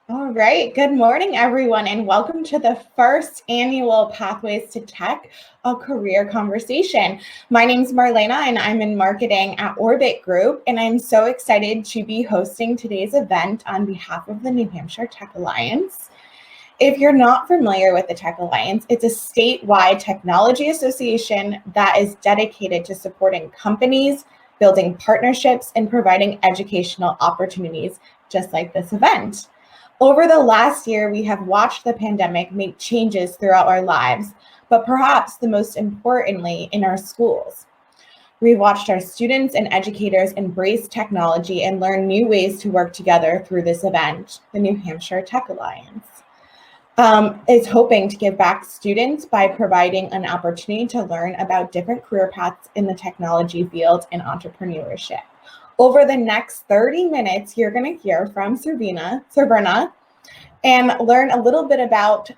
All right. Good morning, everyone, and welcome to the first annual Pathways to Tech, a career conversation. My name is Marlena, and I'm in marketing at Orbit Group, and I'm so excited to be hosting today's event on behalf of the New Hampshire Tech Alliance. If you're not familiar with the Tech Alliance, it's a statewide technology association that is dedicated to supporting companies, building partnerships, and providing educational opportunities, just like this event. Over the last year, we have watched the pandemic make changes throughout our lives, but perhaps the most importantly, in our schools. We've watched our students and educators embrace technology and learn new ways to work together through this event, the New Hampshire Tech Alliance. Is hoping to give back to students by providing an opportunity to learn about different career paths in the technology field and entrepreneurship. Over the next 30 minutes, you're going to hear from Saverna, and learn a little bit about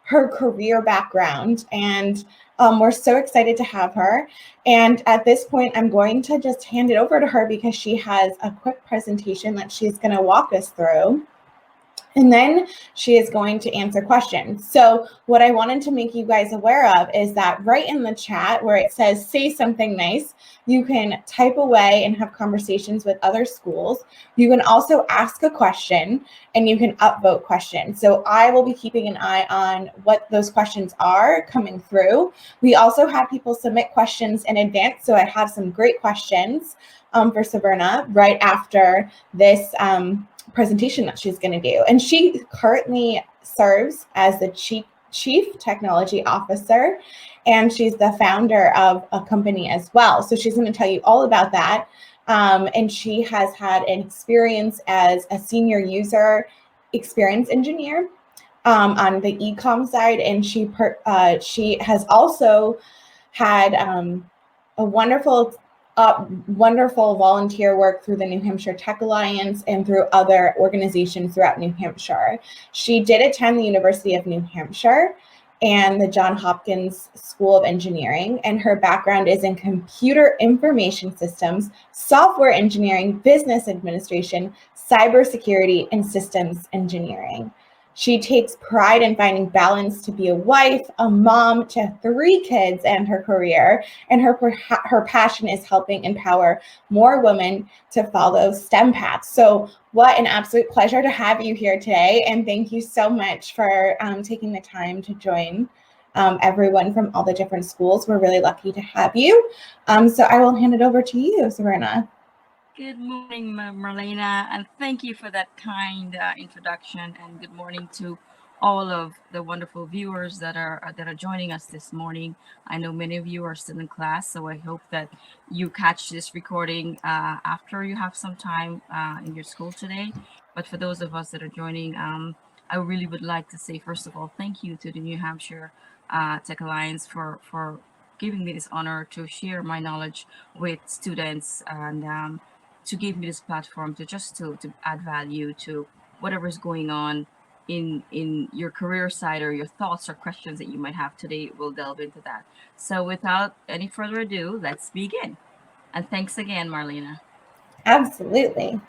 her career background. And we're so excited to have her. And at this point, I'm going to just hand it over to her because she has a quick presentation that she's going to walk us through. And then she is going to answer questions. So what I wanted to make you guys aware of is that right in the chat where it says, say something nice, you can type away and have conversations with other schools. You can also ask a question and you can upvote questions. So I will be keeping an eye on what those questions are coming through. We also have people submit questions in advance. So I have some great questions for Saverna right after this presentation that she's going to do. And she currently serves as the Chief Technology Officer, and she's the founder of a company as well. So she's going to tell you all about that. And she has had an experience as a senior user experience engineer on the e-com side, and she has also had a wonderful volunteer work through the New Hampshire Tech Alliance and through other organizations throughout New Hampshire. She did attend the University of New Hampshire and the Johns Hopkins School of Engineering, and her background is in computer information systems, software engineering, business administration, cybersecurity, and systems engineering. She takes pride in finding balance to be a wife, a mom to 3 kids, and her career. And her passion is helping empower more women to follow STEM paths. So what an absolute pleasure to have you here today. And thank you so much for taking the time to join everyone from all the different schools. We're really lucky to have you. So I will hand it over to you, Saverna. Good morning, Marlena, and thank you for that kind introduction. And good morning to all of the wonderful viewers that are joining us this morning. I know many of you are still in class, so I hope that you catch this recording after you have some time in your school today. But for those of us that are joining, I really would like to say, first of all, thank you to the New Hampshire Tech Alliance for giving me this honor to share my knowledge with students and to give me this platform to add value to whatever's going on in your career side, or your thoughts or questions that you might have today. We'll delve into that. So without any further ado, let's begin. And thanks again, Marlena. Absolutely.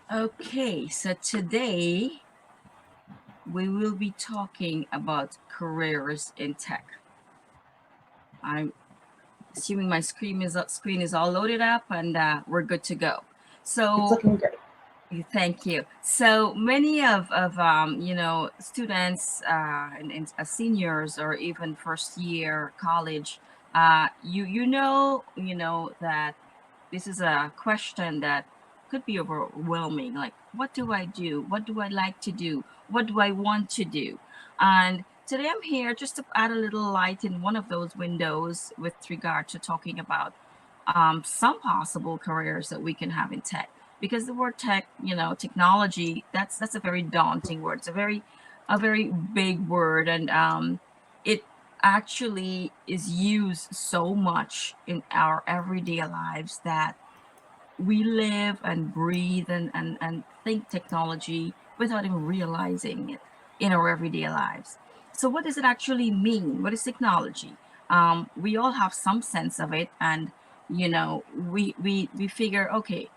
Okay, so today we will be talking about careers in tech. I'm assuming my screen is all loaded up, and we're good to go. So it's looking great. Thank you. So many of students and seniors, or even first year college, you know that this is a question that could be overwhelming. Like, what do I do? What do I like to do? What do I want to do? And today I'm here just to add a little light in one of those windows with regard to talking about some possible careers that we can have in tech. Because the word tech, technology, that's a very daunting word. It's a very big word, and it actually is used so much in our everyday lives that we live and breathe and think technology without even realizing it. in our everyday lives. So what does it actually mean? What is technology? We all have some sense of it, and we figure, okay,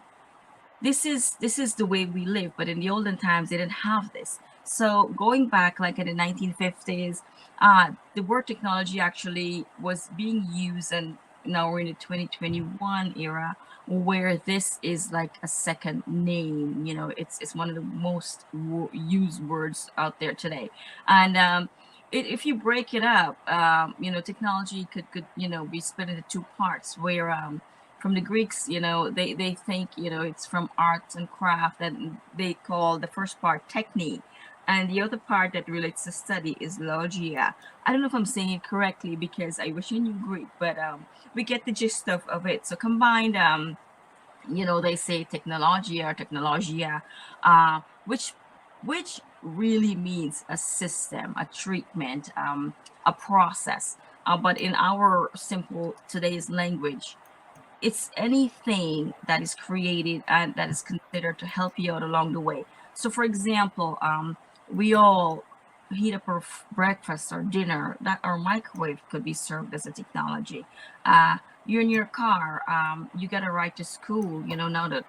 this is the way we live, but in the olden times they didn't have this. So going back like in the 1950s, the word technology actually was being used, and now we're in the 2021 era where this is like a second name. It's one of the most used words out there today. And if you break it up, technology could be split into two parts, where from the Greeks, they think, it's from arts and craft, and they call the first part techne. And the other part that relates to study is logia. I don't know if I'm saying it correctly because I wish I knew Greek, but we get the gist of it. So combined, they say technology or technologia, which really means a system, a treatment, a process. But in our simple today's language, it's anything that is created and that is considered to help you out along the way. So for example, we all heat up our breakfast or dinner. That our microwave could be served as a technology. You're in your car, you get a ride to school. Now that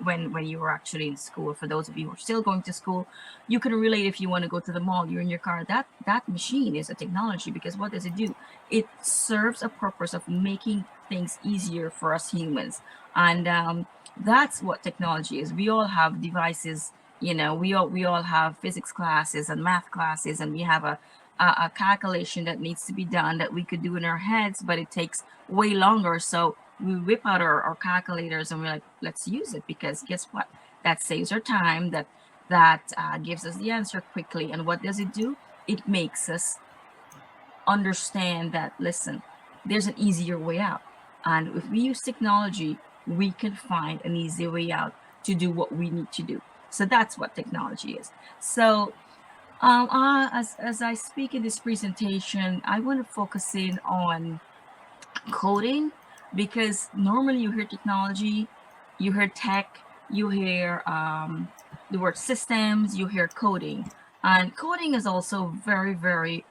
when you were actually in school, for those of you who are still going to school, you can relate. If you want to go to the mall, you're in your car. That machine is a technology, because what does it do? It serves a purpose of making things easier for us humans. And that's what technology is. We all have devices. We all have physics classes and math classes, and we have a calculation that needs to be done that we could do in our heads, but it takes way longer. So we whip out our calculators and we're like, let's use it, because guess what? That saves our time. That gives us the answer quickly. And what does it do? It makes us understand that, listen, there's an easier way out. And if we use technology, we can find an easier way out to do what we need to do. So that's what technology is. So as I speak in this presentation, I want to focus in on coding, because normally you hear technology, you hear tech, you hear the word systems, you hear coding. And coding is also very, very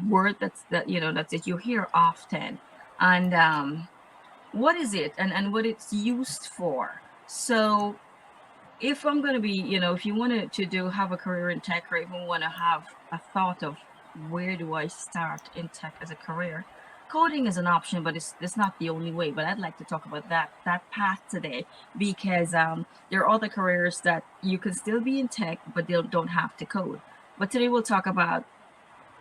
word that you hear often. And what is it, and what it's used for? So if I'm going to be, if you wanted to have a career in tech, or even want to have a thought of where do I start in tech as a career, coding is an option, but it's not the only way. But I'd like to talk about that path today, because there are other careers that you can still be in tech, but they don't have to code. But today we'll talk about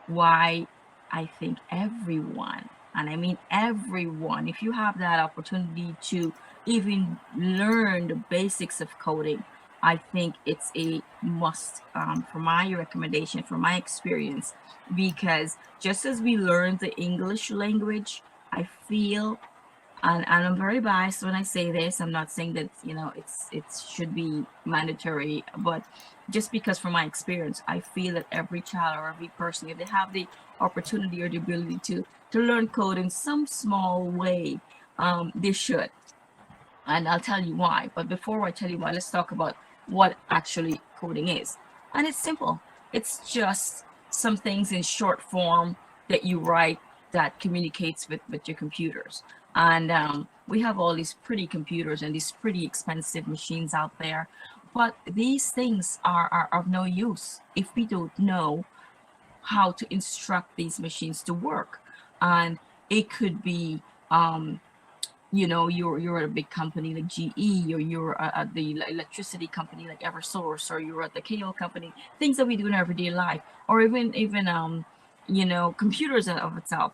why I think everyone, and I mean everyone, if you have that opportunity to even learn the basics of coding, I think it's a must, for my recommendation, for my experience, because just as we learn the English language, I feel, and I'm very biased when I say this. I'm not saying that it should be mandatory, but just because from my experience, I feel that every child or every person, if they have the opportunity or the ability to learn code in some small way, they should. And I'll tell you why. But before I tell you why, let's talk about what actually coding is. And it's simple. It's just some things in short form that you write that communicates with your computers. And we have all these pretty computers and these pretty expensive machines out there. But these things are of no use if we don't know how to instruct these machines to work. And it could be, you're at a big company like GE, or you're at the electricity company like Eversource, or you're at the KO company, things that we do in everyday life, or even computers of itself.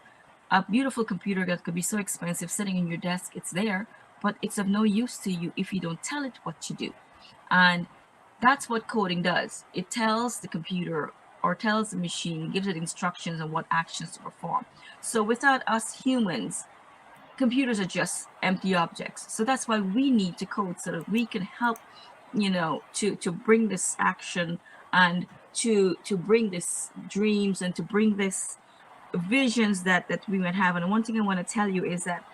A beautiful computer that could be so expensive sitting in your desk, it's there, but it's of no use to you if you don't tell it what to do. And that's what coding does. It tells the computer, or tells the machine, gives it instructions on what actions to perform. So without us humans, computers are just empty objects. So that's why we need to code, so that we can help, to bring this action, and to bring this dreams, and to bring this visions that we might have. And one thing I want to tell you is that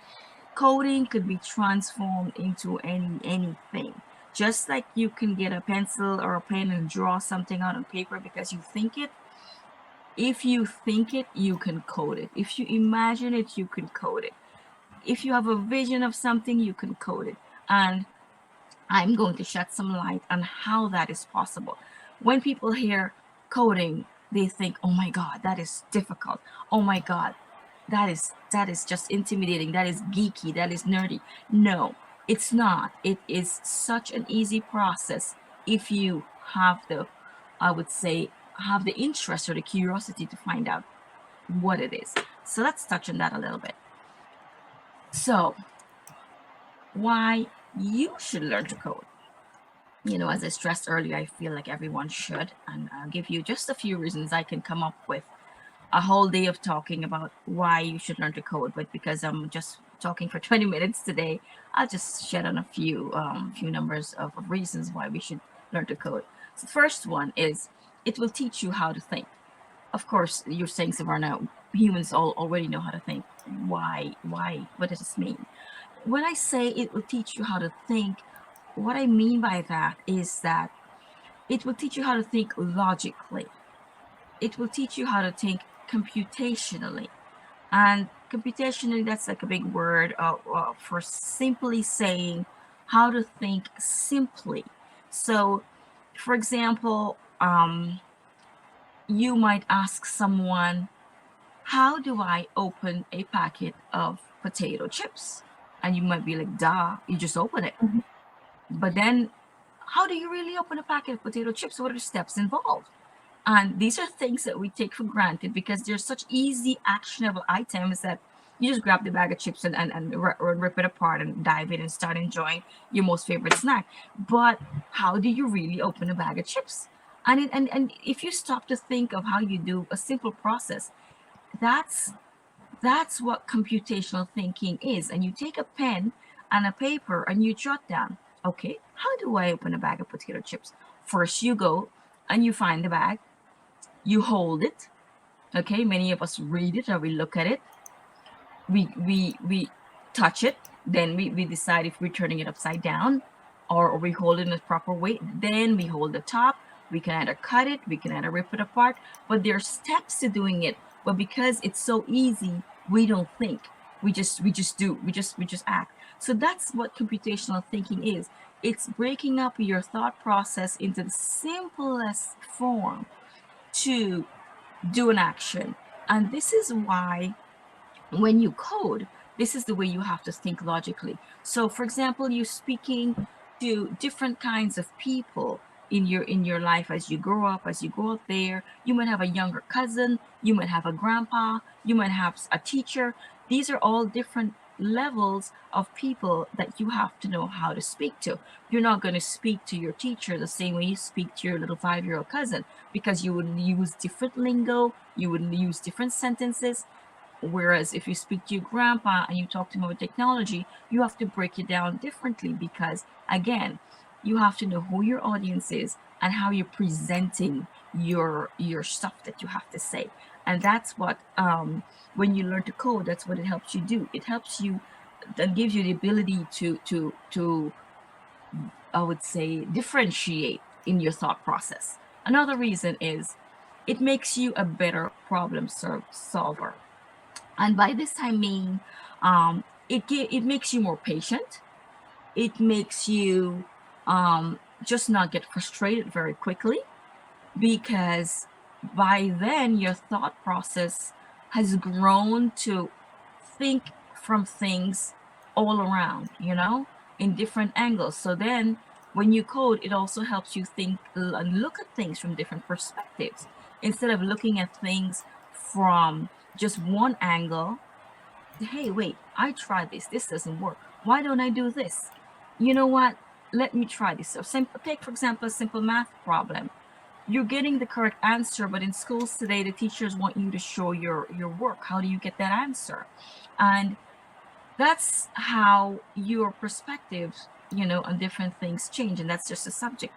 coding could be transformed into anything. Just like you can get a pencil or a pen and draw something out on paper because you think it, if you think it, you can code it. If you imagine it, you can code it. If you have a vision of something, you can code it. And I'm going to shed some light on how that is possible. When people hear coding, they think, oh my God, that is difficult. Oh my God, that is just intimidating. That is geeky. That is nerdy. No, it's not. It is such an easy process if you have the, I would say, have the interest or the curiosity to find out what it is. So let's touch on that a little bit. So why you should learn to code. You know, as I stressed earlier, I feel like everyone should, and I'll give you just a few reasons. I can come up with a whole day of talking about why you should learn to code, but because I'm just talking for 20 minutes today, I'll just shed on a few numbers of reasons why we should learn to code. So the first one is it will teach you how to think. Of course, you're saying, Saverna, humans already know how to think. Why? What does this mean? When I say it will teach you how to think, what I mean by that is that it will teach you how to think logically. It will teach you how to think computationally. And computationally, that's like a big word for simply saying how to think simply. So, for example, you might ask someone, how do I open a packet of potato chips? And you might be like, duh, you just open it. Mhm. But then, how do you really open a packet of potato chips? What are the steps involved? And these are things that we take for granted because they're such easy, actionable items that you just grab the bag of chips and rip it apart and dive in and start enjoying your most favorite snack. But how do you really open a bag of chips? And if you stop to think of how you do a simple process, that's what computational thinking is. And you take a pen and a paper and you jot down, okay, how do I open a bag of potato chips? First, you go and you find the bag, you hold it. Okay, many of us read it or we look at it. We touch it. Then we decide if we're turning it upside down or we hold it in a proper way. Then we hold the top. We can either cut it, we can either rip it apart, but there are steps to doing it. But because it's so easy, we don't think. We just do. We just act. So that's what computational thinking is. It's breaking up your thought process into the simplest form to do an action. And this is why when you code, this is the way you have to think logically. So for example, you're speaking to different kinds of people in your life as you grow up, as you go out there. You might have a younger cousin, you might have a grandpa, you might have a teacher. These are all different levels of people that you have to know how to speak to. You're not going to speak to your teacher the same way you speak to your little 5-year-old cousin, because you would use different lingo, you would use different sentences. Whereas if you speak to your grandpa and you talk to him about technology, you have to break it down differently because, again, you have to know who your audience is and how you're presenting your stuff that you have to say. And that's what, when you learn to code, that's what it helps you do. It helps you, that gives you the ability to I would say, differentiate in your thought process. Another reason is it makes you a better problem solver. And by this I mean it makes you more patient. It makes you just not get frustrated very quickly, because by then your thought process has grown to think from things all around, in different angles. So then when you code, it also helps you think and look at things from different perspectives. Instead of looking at things from just one angle, hey, wait, I tried this. This doesn't work. Why don't I do this? You know what? Let me try this. So take, for example, a simple math problem. You're getting the correct answer, but in schools today, the teachers want you to show your work. How do you get that answer? And that's how your perspectives, on different things change. And that's just a subject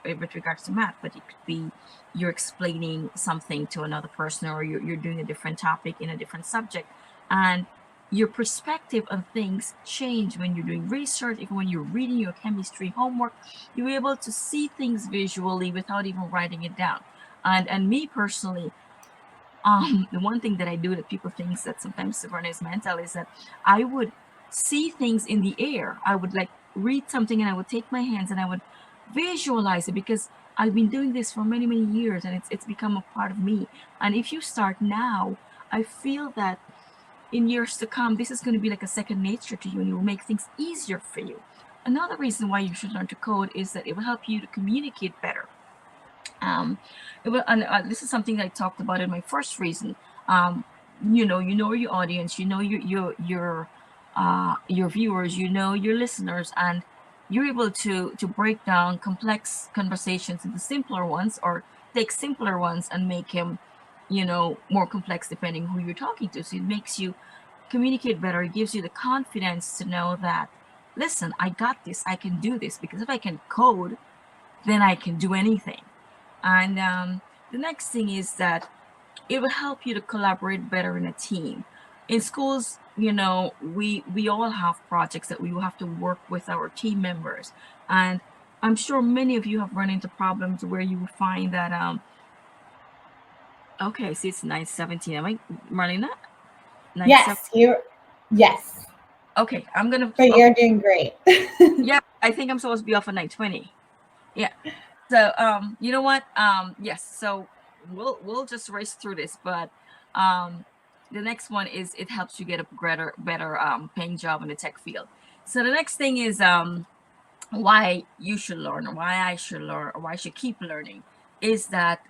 with regards to math, but it could be you're explaining something to another person, or you're doing a different topic in a different subject. And your perspective on things change when you're doing research, even when you're reading your chemistry homework. You're able to see things visually without even writing it down. And me personally, the one thing that I do that people think that sometimes Saverna is mental is that I would see things in the air. I would like read something and I would take my hands and I would visualize it, because I've been doing this for many, many years and it's become a part of me. And if you start now, I feel that in years to come, this is going to be like a second nature to you, and it will make things easier for you. Another reason why you should learn to code is that it will help you to communicate better. This is something that I talked about in my first reason. You know your audience, you know your viewers, you know your listeners, and you're able to break down complex conversations into simpler ones, or take simpler ones and make them, more complex depending who you're talking to. So it makes you communicate better. It gives you the confidence to know that, listen, I got this, I can do this, because if I can code, then I can do anything. And the next thing is that it will help you to collaborate better in a team. In schools, we all have projects that we will have to work with our team members. And I'm sure many of you have run into problems where you will find that, okay, see, it's 9:17. Am I, Marlena? Yes. Okay, I'm going to. But you're doing great. Yeah, I think I'm supposed to be off at 9:20. Yeah. So, you know what? Yes. So we'll just race through this, but the next one is it helps you get a better paying job in the tech field. So the next thing is why you should learn, or why I should learn, or why I should keep learning, is that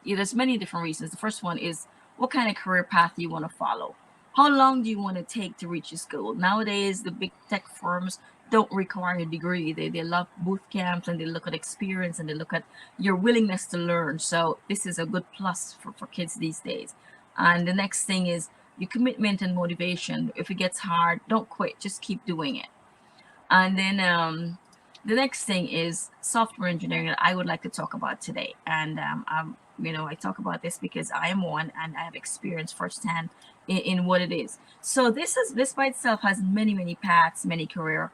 there's many different reasons. The first one is what kind of career path you want to follow. How long do you want to take to reach this goal? Nowadays, the big tech firms don't require a degree. They love boot camps, and they look at experience, and they look at your willingness to learn. So this is a good plus for kids these days. And the next thing is your commitment and motivation. If it gets hard, don't quit, just keep doing it. And then the next thing is software engineering that I would like to talk about today. And I talk about this because I am one, and I have experience firsthand in what it is. So this by itself has many paths, many career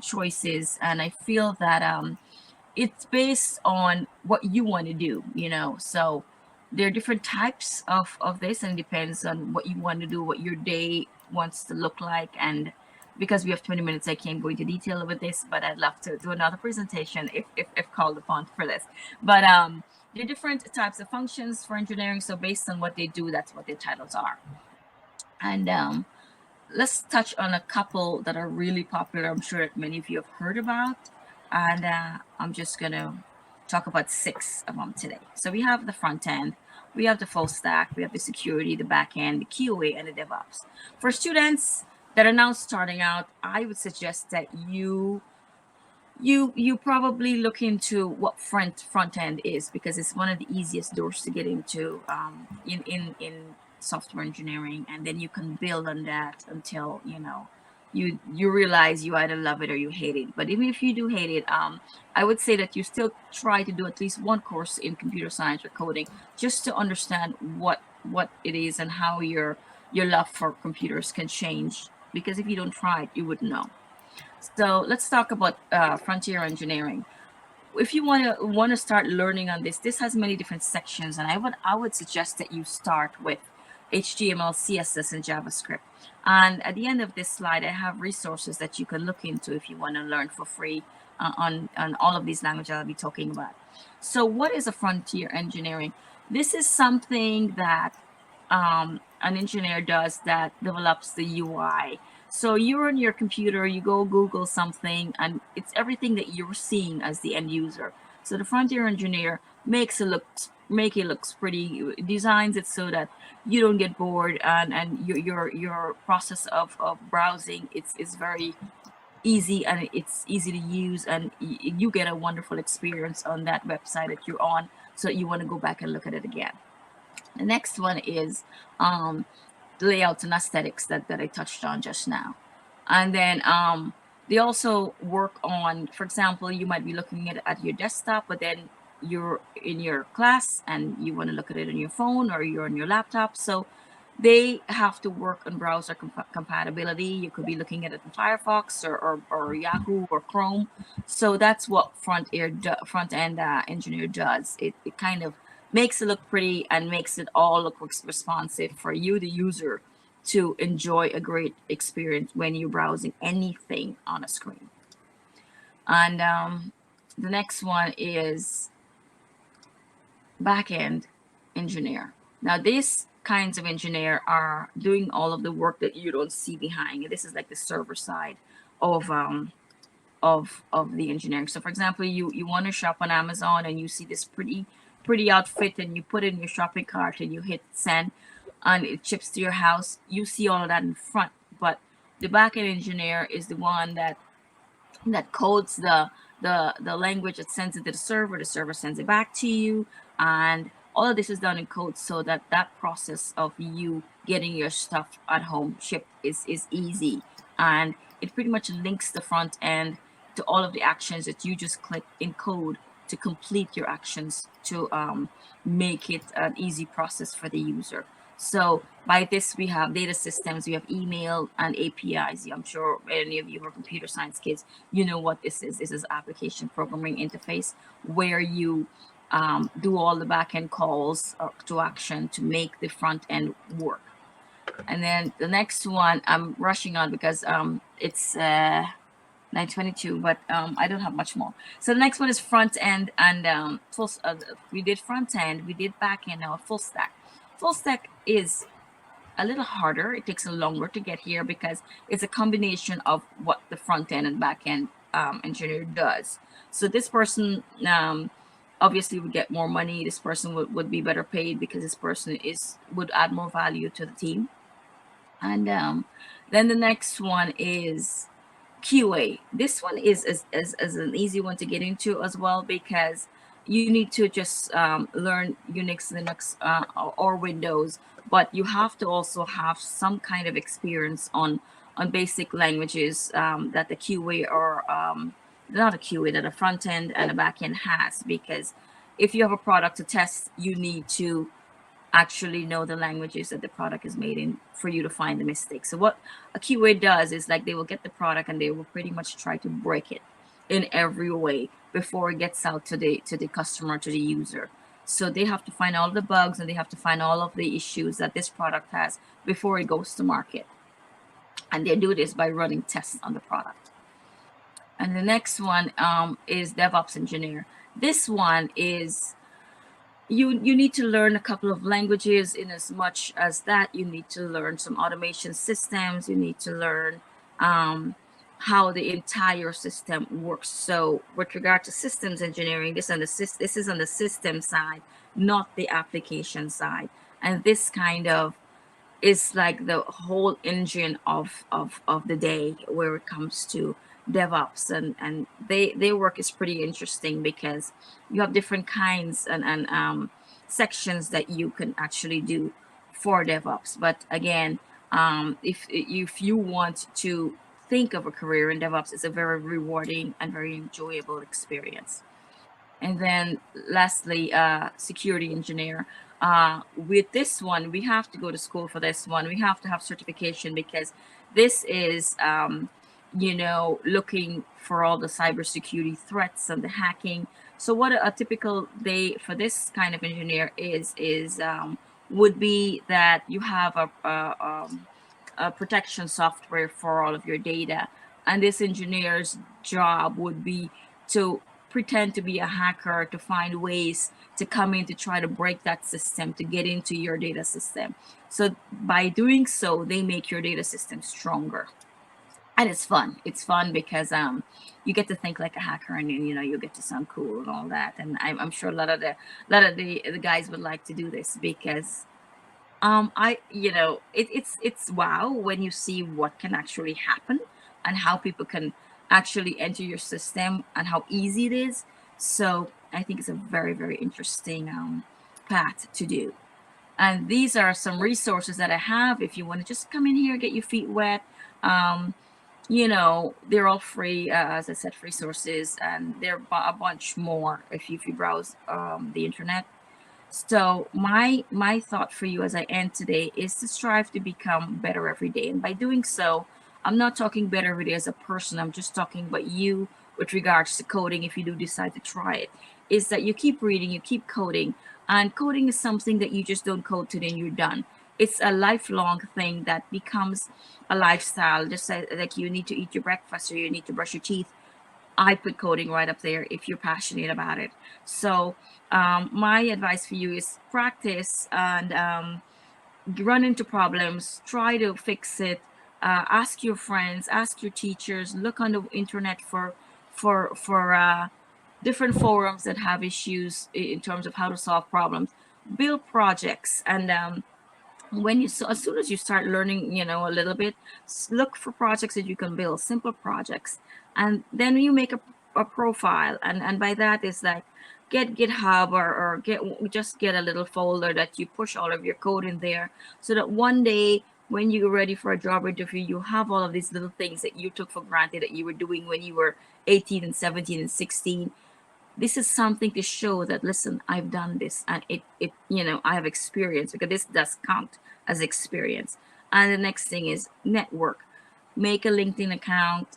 choices, and I feel that it's based on what you want to do. So there are different types of this, and it depends on what you want to do, what your day wants to look like. And because we have 20 minutes, I can't go into detail with this, but I'd love to do another presentation if called upon for this. But there are different types of functions for engineering. So based on what they do, that's what their titles are. And let's touch on a couple that are really popular. I'm sure that many of you have heard about. And I'm just going to talk about 6 of them today. So we have the front end, we have the full stack, we have the security, the back end, the Keyway, and the DevOps. For students that are now starting out, I would suggest that you probably look into what front end is, because it's one of the easiest doors to get into in software engineering, and then you can build on that until you realize you either love it or you hate it. But even if you do hate it, I would say that you still try to do at least one course in computer science or coding, just to understand what it is and how your love for computers can change, because if you don't try it, you wouldn't know. So let's talk about frontier engineering. If you want to start learning on this has many different sections, and I would suggest that you start with HTML, CSS, and JavaScript. And at the end of this slide, I have resources that you can look into if you want to learn for free on all of these languages I'll be talking about. So what is a frontier engineering? This is something that an engineer does that develops the UI. So you're on your computer, you go Google something, and it's everything that you're seeing as the end user. So the frontier engineer makes it looks pretty, designs it so that you don't get bored, and your process of browsing is very easy, and it's easy to use, and you get a wonderful experience on that website that you're on, so you want to go back and look at it again. The next one is layouts and aesthetics that I touched on just now. And then they also work on, for example, you might be looking at your desktop, but then you're in your class and you want to look at it on your phone or you're on your laptop. So they have to work on browser compatibility. You could be looking at it in Firefox or Yahoo or Chrome. So that's what front end engineer does. It kind of makes it look pretty and makes it all look responsive for you, the user, to enjoy a great experience when you're browsing anything on a screen. And the next one is backend engineer. Now, these kinds of engineer are doing all of the work that you don't see behind. This is like the server side of the engineering. So, for example, you want to shop on Amazon and you see this pretty outfit and you put it in your shopping cart and you hit send and it ships to your house. You see all of that in front, but the backend engineer is the one that codes the language that sends it to the server sends it back to you, and all of this is done in code so that that process of you getting your stuff at home shipped is easy, and it pretty much links the front end to all of the actions that you just click in code to complete your actions to make it an easy process for the user. So by this, we have data systems, we have email and APIs. I'm sure any of you who are computer science kids, you know what this is. This is application programming interface where you do all the backend calls to action to make the front end work. And then the next one, I'm rushing on because it's 9:22, but I don't have much more. So the next one is front end and we did front end, we did back end, now full stack. Full stack is a little harder. It takes a longer to get here because it's a combination of what the front end and back end engineer does. So this person obviously would get more money. This person would be better paid because this person would add more value to the team. And then the next one is Keyway. This one is an easy one to get into as well because you need to just learn Unix, Linux, or Windows, but you have to also have some kind of experience on basic languages that the Keyway or not a Keyway, that a front end and a back end has, because if you have a product to test, you need to actually know the languages that the product is made in for you to find the mistakes. So what a Keyway does is like they will get the product and they will pretty much try to break it in every way before it gets out to the customer, to the user. So they have to find all the bugs and they have to find all of the issues that this product has before it goes to market. And they do this by running tests on the product. And the next one is DevOps Engineer. This one is you need to learn a couple of languages. In as much as that, you need to learn some automation systems. You need to learn how the entire system works. So with regard to systems engineering, this is on the system side, not the application side. And this kind of is like the whole engine of the day where it comes to DevOps, and their work is pretty interesting because you have different kinds and sections that you can actually do for DevOps. But again, if you want to think of a career in DevOps, it's a very rewarding and very enjoyable experience. And then lastly, security engineer. With this one, we have to go to school for this one. We have to have certification because this is looking for all the cybersecurity threats and the hacking. So what a typical day for this kind of engineer is would be that you have a protection software for all of your data, and this engineer's job would be to pretend to be a hacker, to find ways to come in to try to break that system, to get into your data system. So by doing so, they make your data system stronger. And it's fun. It's fun because you get to think like a hacker, and you get to sound cool and all that. And I'm sure a lot of the guys would like to do this because it's wow when you see what can actually happen and how people can actually enter your system and how easy it is. So I think it's a very, very interesting path to do. And these are some resources that I have if you want to just come in here, get your feet wet. They're all free, as I said, free sources, and there are a bunch more if you browse the internet. So my thought for you as I end today is to strive to become better every day. And by doing so, I'm not talking better every day as a person. I'm just talking about you with regards to coding. If you do decide to try it, is that you keep reading, you keep coding, and coding is something that you just don't code today and you're done. It's a lifelong thing that becomes a lifestyle. Just like you need to eat your breakfast or you need to brush your teeth, I put coding right up there if you're passionate about it. So my advice for you is practice and run into problems, try to fix it, ask your friends, ask your teachers, look on the internet for different forums that have issues in terms of how to solve problems, build projects, and when you so as soon as you start learning, a little bit, look for projects that you can build, simple projects, and then you make a profile, and by that is like get GitHub or get a little folder that you push all of your code in there, so that one day when you're ready for a job interview, you have all of these little things that you took for granted that you were doing when you were 18 and 17 and 16. This is something to show that, listen, I've done this, and I have experience, because this does count as experience. And the next thing is network. Make a LinkedIn account,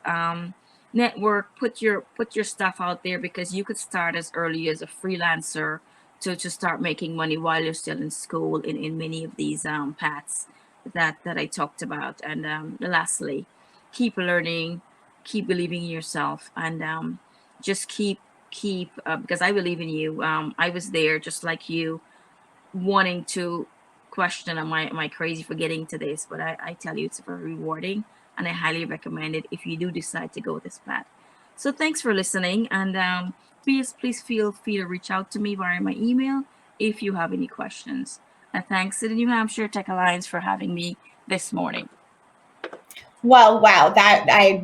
network, put your stuff out there, because you could start as early as a freelancer to start making money while you're still in school in many of these paths that I talked about. And lastly, keep learning, keep believing in yourself, and just keep because I believe in you. I was there just like you, wanting to question, am I crazy for getting to this? But I tell you, it's very rewarding, and I highly recommend it if you do decide to go this path. So thanks for listening, and please feel free to reach out to me via my email if you have any questions. And thanks to the New Hampshire Tech Alliance for having me this morning. Well, wow,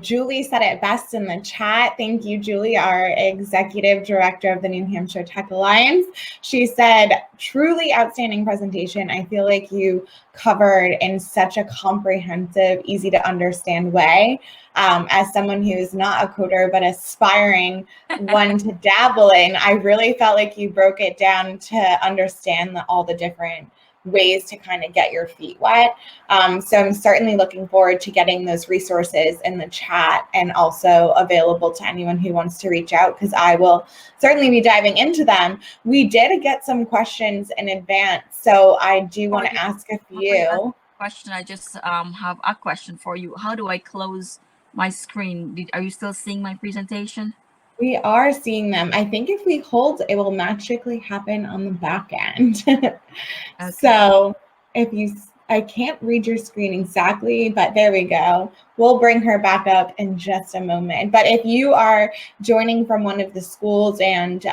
Julie said it best in the chat. Thank you, Julie, our executive director of the New Hampshire Tech Alliance. She said, truly outstanding presentation. I feel like you covered in such a comprehensive, easy to understand way. As someone who's not a coder, but aspiring one to dabble in, I really felt like you broke it down to understand all the different ways to kind of get your feet wet. So I'm certainly looking forward to getting those resources in the chat, and also available to anyone who wants to reach out, because I will certainly be diving into them. We did get some questions in advance, so I do want to ask a few. Question. I just have a question for you. How do I close my screen? Are you still seeing my presentation? We are seeing them. I think if we hold, it will magically happen on the back end. Okay. So I can't read your screen exactly, but there we go. We'll bring her back up in just a moment. But if you are joining from one of the schools and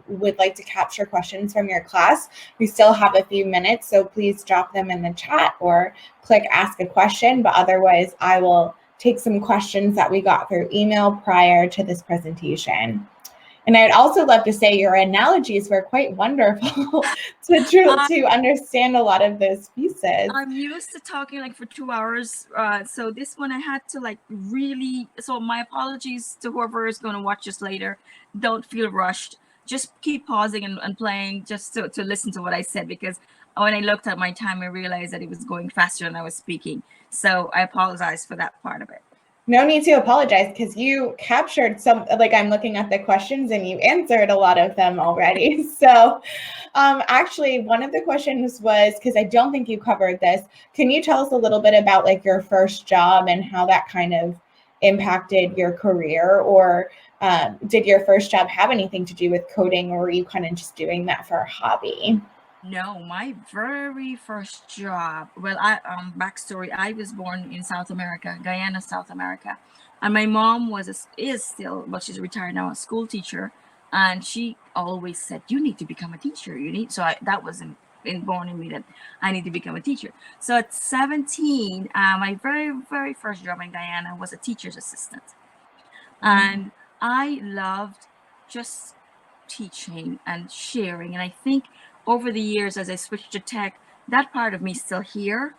would like to capture questions from your class, we still have a few minutes, so please drop them in the chat or click ask a question. But otherwise, I will take some questions that we got through email prior to this presentation. And I'd also love to say your analogies were quite wonderful to understand a lot of those pieces. I'm used to talking like for 2 hours. So this one I had to like really, so my apologies to whoever is going to watch this later. Don't feel rushed. Just keep pausing and playing just to listen to what I said, because when I looked at my time, I realized that it was going faster than I was speaking. So I apologize for that part of it. No need to apologize, because you captured some, like I'm looking at the questions and you answered a lot of them already. So actually, one of the questions was, because I don't think you covered this, can you tell us a little bit about like your first job and how that kind of impacted your career? Or did your first job have anything to do with coding, or were you kind of just doing that for a hobby? No, my very first job. Well, backstory. I was born in South America, Guyana, South America, and my mom is still, but she's retired now, a school teacher, and she always said, "You need to become a teacher. You need." So that was inborn in me that I need to become a teacher. So at 17, my very first job in Guyana was a teacher's assistant, and I loved just teaching and sharing. And I think over the years, as I switched to tech, that part of me is still here,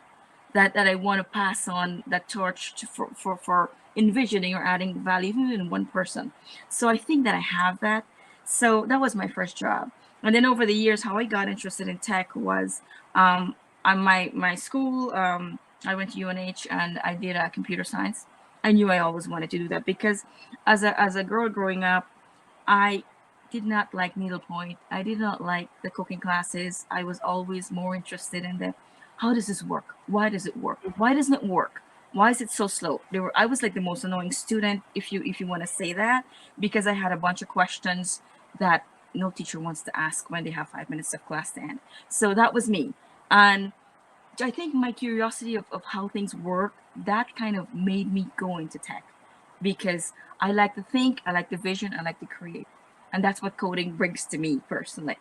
that I want to pass on that torch for envisioning or adding value even in one person. So I think that I have that. So that was my first job. And then over the years, how I got interested in tech was on my school. I went to UNH and I did computer science. I knew I always wanted to do that because as a girl growing up, I did not like needlepoint. I did not like the cooking classes. I was always more interested in the how does this work? Why does it work? Why doesn't it work? Why is it so slow? I was like the most annoying student, if you want to say that, because I had a bunch of questions that no teacher wants to ask when they have 5 minutes of class to end. So that was me. And I think my curiosity of how things work, that kind of made me go into tech because I like to think, I like the vision, I like to create. And that's what coding brings to me personally.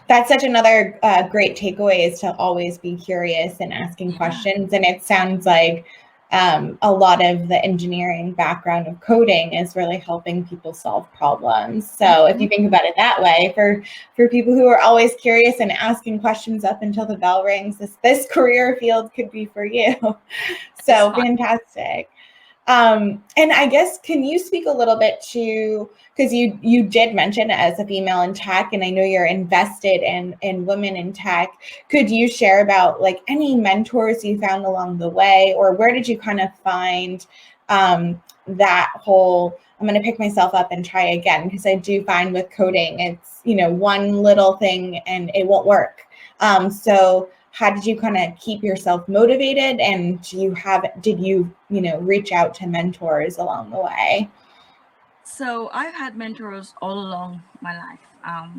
That's such another great takeaway, is to always be curious and asking questions. And it sounds like a lot of the engineering background of coding is really helping people solve problems. So if you think about it that way, for people who are always curious and asking questions up until the bell rings, this career field could be for you. So fantastic. And I guess, can you speak a little bit to, because you did mention as a female in tech, and I know you're invested in women in tech. Could you share about like any mentors you found along the way, or where did you kind of find that whole, I'm going to pick myself up and try again, because I do find with coding, it's, one little thing and it won't work. So how did you kind of keep yourself motivated, and did you reach out to mentors along the way? So I've had mentors all along my life.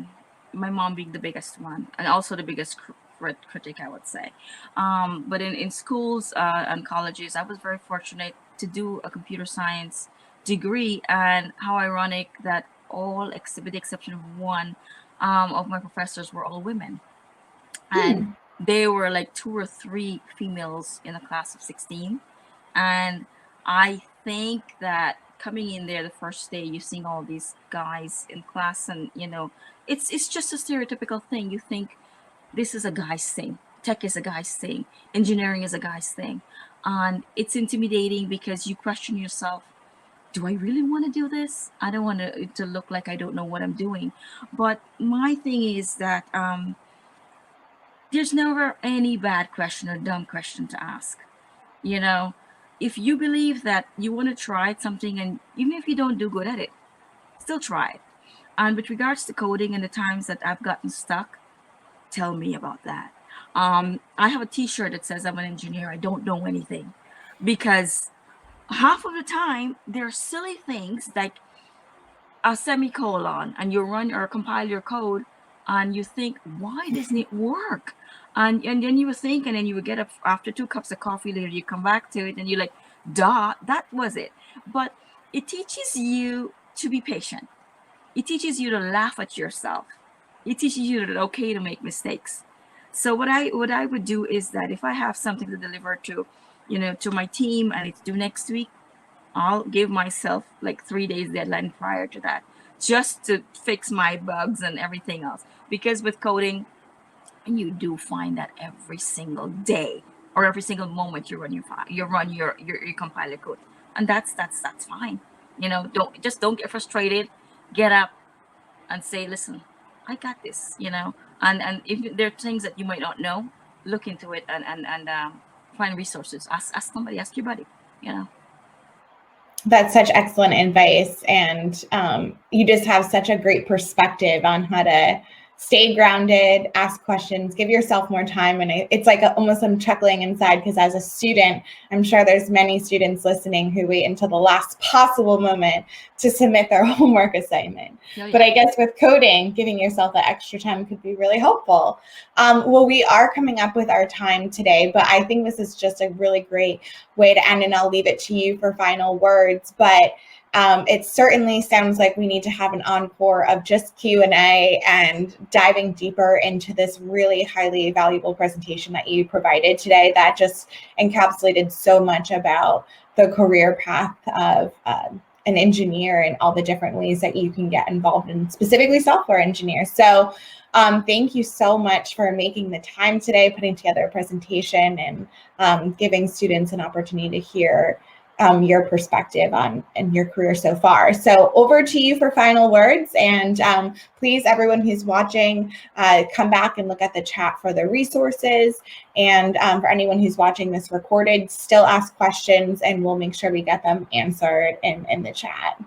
My mom being the biggest one, and also the biggest critic, I would say. But in schools and colleges, I was very fortunate to do a computer science degree, and how ironic that with the exception of one of my professors, were all women. And they were like 2 or 3 females in a class of 16. And I think that coming in there the first day, you seeing all these guys in class, and it's just a stereotypical thing. You think this is a guy's thing, tech is a guy's thing, engineering is a guy's thing, and it's intimidating because you question yourself, do I really want to do this? I don't want to look like I don't know what I'm doing. But my thing is that there's never any bad question or dumb question to ask. If you believe that you want to try something, and even if you don't do good at it, still try it. And with regards to coding and the times that I've gotten stuck, tell me about that. I have a t-shirt that says I'm an engineer, I don't know anything, because half of the time there are silly things like a semicolon, and you run or compile your code and you think, why doesn't it work? And then you would think, and then you would get up after 2 cups of coffee later, you come back to it and you're like, duh, that was it. But it teaches you to be patient. It teaches you to laugh at yourself. It teaches you that it's okay to make mistakes. So what I would do is that if I have something to deliver to my team and it's due next week, I'll give myself like 3 days deadline prior to that, just to fix my bugs and everything else. Because with coding, and you do find that every single day or every single moment you run your compiler code, and that's fine. Don't get frustrated. Get up and say, listen, I got this. And if there are things that you might not know, look into it and find resources. Ask somebody. Ask your buddy. That's such excellent advice, and you just have such a great perspective on how to stay grounded, ask questions, give yourself more time. And it's like almost I'm chuckling inside, because as a student, I'm sure there's many students listening who wait until the last possible moment to submit their homework assignment. Oh, yeah. But I guess with coding, giving yourself that extra time could be really helpful. Well, we are coming up with our time today, but I think this is just a really great way to end, and I'll leave it to you for final words. But it certainly sounds like we need to have an encore of just Q&A and diving deeper into this really highly valuable presentation that you provided today that just encapsulated so much about the career path of an engineer and all the different ways that you can get involved in specifically software engineers. So thank you so much for making the time today, putting together a presentation, and giving students an opportunity to hear your perspective on and your career so far. So over to you for final words. And please, everyone who's watching, come back and look at the chat for the resources. And for anyone who's watching this recorded, still ask questions and we'll make sure we get them answered in the chat.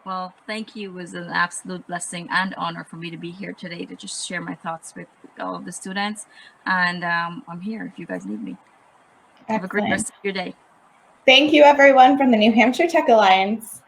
Well, thank you. It was an absolute blessing and honor for me to be here today to just share my thoughts with all of the students. And I'm here if you guys need me. Excellent. Have a great rest of your day. Thank you, everyone, from the New Hampshire Tech Alliance.